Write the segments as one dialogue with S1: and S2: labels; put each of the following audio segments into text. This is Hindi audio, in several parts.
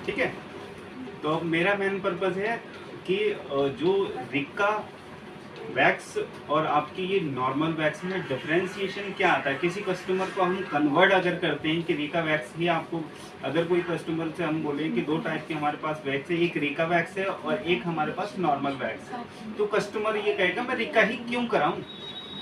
S1: ठीक है। तो अब मेरा मेन पर्पज़ है कि जो रिका वैक्स और आपकी ये नॉर्मल वैक्स में डिफरेंशिएशन क्या आता है। किसी कस्टमर को हम कन्वर्ट अगर करते हैं कि रिका वैक्स ही आपको, अगर कोई कस्टमर से हम बोलें कि दो टाइप के हमारे पास वैक्स है, एक रिका वैक्स है और एक हमारे पास नॉर्मल वैक्स है, तो कस्टमर ये कहेगा मैं रिका ही क्यों कराऊं।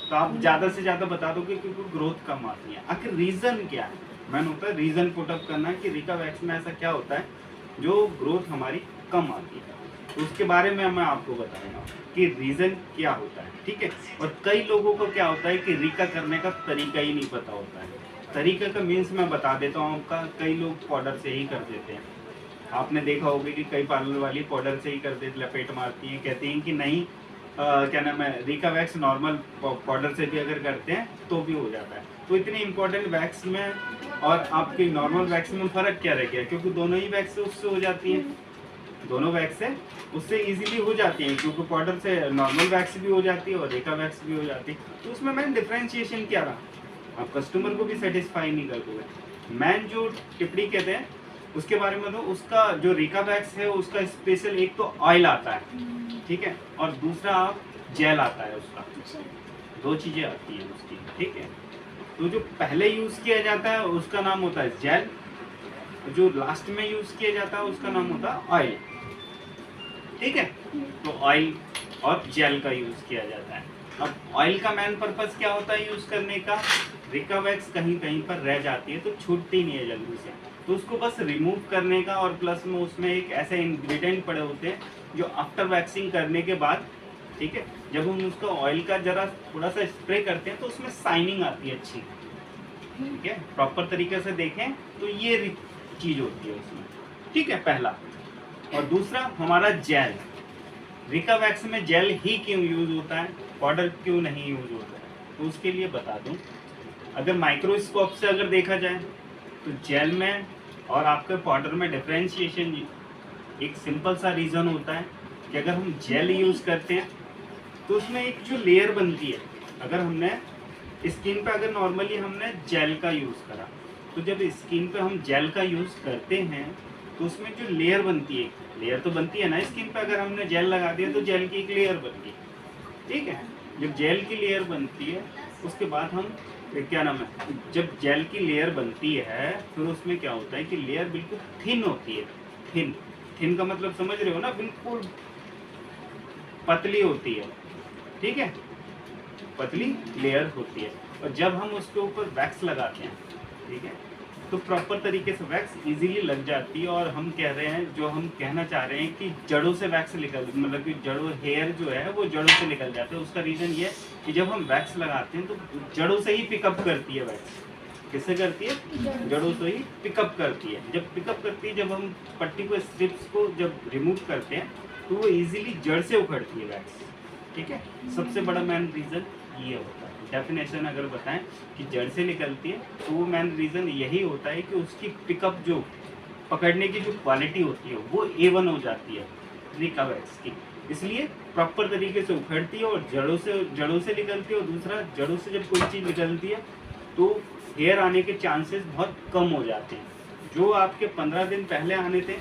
S1: तो आप ज़्यादा से ज़्यादा बता दोगे क्योंकि ग्रोथ कम आती है। आखिर रीज़न क्या है, मैंने होता है रीज़न पुट अप करना है कि रिका वैक्स में ऐसा क्या होता है जो ग्रोथ हमारी कम आती है। तो उसके बारे में मैं आपको बताऊंगा कि रीज़न क्या होता है, ठीक है। और कई लोगों को क्या होता है कि रिका करने का तरीका ही नहीं पता होता है। तरीका का मीन्स मैं बता देता हूँ आपका, कई लोग पाउडर से ही कर देते हैं। आपने देखा होगा कि कई पार्लर वाली पाउडर से ही कर देते, लपेट मारती हैं, कहती हैं कि नहीं क्या नाम है, रिका वैक्स नॉर्मल पाउडर से भी अगर करते हैं तो भी हो जाता है। तो इतनी इंपॉर्टेंट वैक्स में और आपकी नॉर्मल वैक्स में फ़र्क क्या रह गया, क्योंकि दोनों ही वैक्स उससे हो जाती हैं, दोनों वैक्स है उससे इजीली हो जाती है, क्योंकि पाउडर से नॉर्मल वैक्स भी हो जाती है और रिका वैक्स भी हो जाती है। तो उसमें मैंने डिफरेंशिएशन क्या रहा, आप कस्टमर को भी सेटिस्फाई नहीं कर दोगे। मैन जो टिप्पणी कहते हैं उसके बारे में, तो उसका जो रिका वैक्स है उसका स्पेशल एक तो ऑयल आता है, ठीक है, और दूसरा जेल आता है उसका, दो चीज़ें आती हैं उसकी, ठीक है। तो जो पहले यूज़ किया जाता है उसका नाम होता है जेल, जो लास्ट में यूज़ किया जाता है उसका नाम होता है ऑयल, ठीक है। तो ऑयल और जेल का यूज़ किया जाता है। अब ऑयल का मेन पर्पस क्या होता है यूज़ करने का, रिका वैक्स कहीं कहीं पर रह जाती है तो छूटती नहीं है जल्दी से, तो उसको बस रिमूव करने का, और प्लस में उसमें एक ऐसे इंग्रेडिएंट पड़े होते हैं जो आफ्टर वैक्सिंग करने के बाद, ठीक है, जब हम उसका ऑयल का जरा थोड़ा सा स्प्रे करते हैं तो उसमें शाइनिंग आती है अच्छी, ठीक है। प्रॉपर तरीके से देखें तो ये चीज़ होती है उसमें, ठीक है, पहला। और दूसरा हमारा जेल, रिका वैक्स में जेल ही क्यों यूज़ होता है, पाउडर क्यों नहीं यूज़ होता है, तो उसके लिए बता दूं। अगर माइक्रोस्कोप से अगर देखा जाए तो जेल में और आपके पाउडर में डिफरेंशिएशन एक सिंपल सा रीज़न होता है कि अगर हम जेल यूज़ करते हैं तो उसमें एक जो लेयर बनती है, अगर हमने स्किन पे अगर नॉर्मली हमने जेल का यूज़ करा, तो जब स्किन पे हम जेल का यूज़ करते हैं तो उसमें जो लेयर बनती है, लेयर तो बनती है ना स्किन पे, अगर हमने जेल लगा दिया तो जेल की एक लेयर बन गई, ठीक है। जब जेल की लेयर बनती है उसके बाद हम क्या नाम है, जब जेल की लेयर बनती है फिर उसमें क्या होता है कि लेयर बिल्कुल थिन होती है, थिन, थिन का मतलब समझ रहे हो ना, बिल्कुल पतली होती है, ठीक है, पतली लेयर होती है। और जब हम उसके ऊपर वैक्स लगाते हैं, ठीक है, तो प्रॉपर तरीके से वैक्स इजीली लग जाती है। और हम कह रहे हैं, जो हम कहना चाह रहे हैं कि जड़ों से वैक्स निकल, मतलब कि जड़ों, हेयर जो है वो जड़ों से निकल जाते हैं। उसका रीज़न ये है कि जब हम वैक्स लगाते हैं तो जड़ों से ही पिकअप करती है वैक्स। किससे करती है, जड़ों से ही पिकअप करती है। जब पिकअप करती है, जब हम पट्टी को, स्ट्रिप्स को जब रिमूव करते हैं तो वो इजीली जड़ से उखड़ती है वैक्स, ठीक है। सबसे बड़ा मेन रीज़न ये होता है। डेफिनेशन अगर बताएं कि जड़ से निकलती है तो वो मेन रीज़न यही होता है कि उसकी पिकअप, जो पकड़ने की जो क्वालिटी होती है वो A1 हो जाती है रिका वैक्स की, इसलिए प्रॉपर तरीके से उखड़ती है और जड़ों से निकलती है। और दूसरा, जड़ों से जब कोई चीज़ निकलती है तो हेयर आने के चांसेस बहुत कम हो जाते हैं। जो आपके 15 दिन पहले आने थे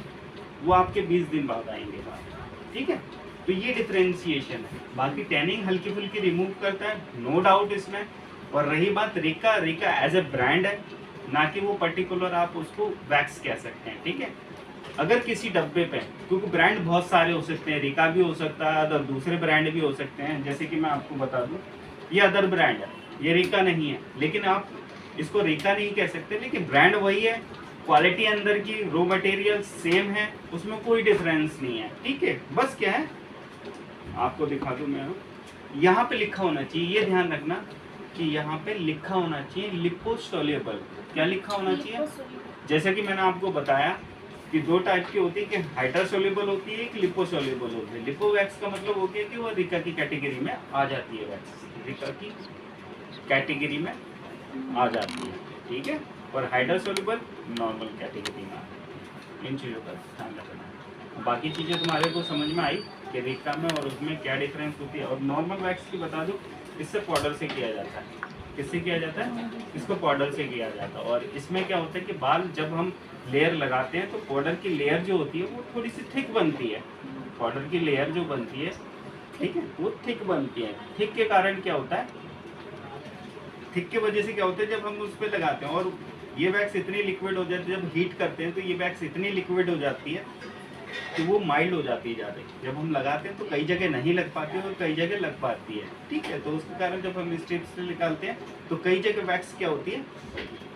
S1: वो आपके 20 दिन बाद आएंगे बाद, ठीक है। तो ये डिफरेंशिएशन है। बाकी टैनिंग हल्की फुल्की रिमूव करता है, नो डाउट इसमें। और रही बात Rika, Rika as a brand है, ना कि वो पर्टिकुलर आप उसको वैक्स कह सकते हैं, ठीक है। अगर किसी डब्बे पे, क्योंकि ब्रांड बहुत सारे हो सकते हैं, रिका भी हो सकता है, अदर दूसरे ब्रांड भी हो सकते हैं, जैसे कि मैं आपको बता दूं ये अदर ब्रांड है, ये रिका नहीं है, लेकिन आप इसको रिका नहीं कह सकते, लेकिन ब्रांड वही है, क्वालिटी अंदर की रॉ मटेरियल सेम है, उसमें कोई डिफरेंस नहीं है, ठीक है। बस क्या है, आपको दिखा दूं मैं, यहाँ पे लिखा होना चाहिए, ये ध्यान रखना कि यहाँ पे लिखा होना चाहिए लिपोसोल्यूबल। क्या लिखा होना चाहिए, जैसे कि मैंने आपको बताया कि दो टाइप की होती है, कि हाइड्रोसोल्यूबल होती है, एक लिपोसोल्यूबल होती है। लिपो वैक्स का मतलब हो गया कि वो रिका की कैटेगरी में आ जाती है, वैक्स रिका की कैटेगरी में आ जाती है, ठीक है। और हाइड्रोसोल्यूबल नॉर्मल कैटेगरी में आती है। इन चीज़ों का ध्यान रखना। बाकी चीज़ें तुम्हारे को समझ में आई कि रिका में और उसमें क्या डिफरेंस होती है। और नॉर्मल वैक्स की बता दूँ, इससे पाउडर से किया जाता है, किससे किया जाता है? इसको पाउडर से किया जाता है। और इसमें क्या होता है कि बाल जब हम लेयर लगाते हैं तो पाउडर की लेयर जो होती है वो थोड़ी सी थिक बनती है। पाउडर की लेयर जो बनती है, ठीक है, वो थिक बनती है। थिक के कारण क्या होता है, थिक के वजह से क्या होता है, जब हम उस पर लगाते हैं और ये वैक्स इतनी लिक्विड हो जाती है, जब हीट करते हैं तो ये वैक्स इतनी लिक्विड हो जाती है तो वो माइल्ड हो जाती है ज़्यादा। जब हम लगाते हैं तो कई जगह नहीं लग पाती है और कई जगह लग पाती है, ठीक है। तो उसके कारण जब हम स्ट्रिप से निकालते हैं तो कई जगह वैक्स क्या होती है,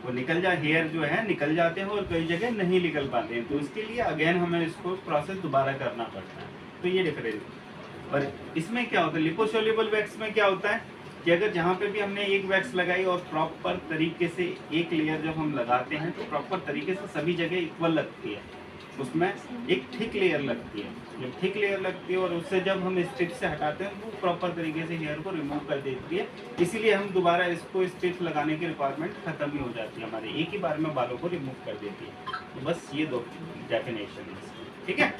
S1: वो निकल जा हेयर जो है निकल जाते हैं और कई जगह नहीं निकल पाते हैं। तो इसके लिए अगेन हमें इसको प्रोसेस दोबारा करना पड़ता है। तो ये डिफरेंस। और इसमें क्या होता है, लिपोसोल्यूबल वैक्स में क्या होता है कि अगर जहाँ पे भी हमने एक वैक्स लगाई और प्रॉपर तरीके से एक लेयर जब हम लगाते हैं तो प्रॉपर तरीके से सभी जगह इक्वल लगती है, उसमें एक थिक लेयर लगती है। जब थिक लेयर लगती है और उससे जब हम स्ट्रिप से हटाते हैं वो प्रॉपर तरीके से हेयर को रिमूव कर देती है। इसीलिए हम दोबारा इसको स्ट्रिप लगाने की रिक्वायरमेंट खत्म ही हो जाती है हमारे, एक ही बार में बालों को रिमूव कर देती है। तो बस ये दो डेफिनेशन है, ठीक है।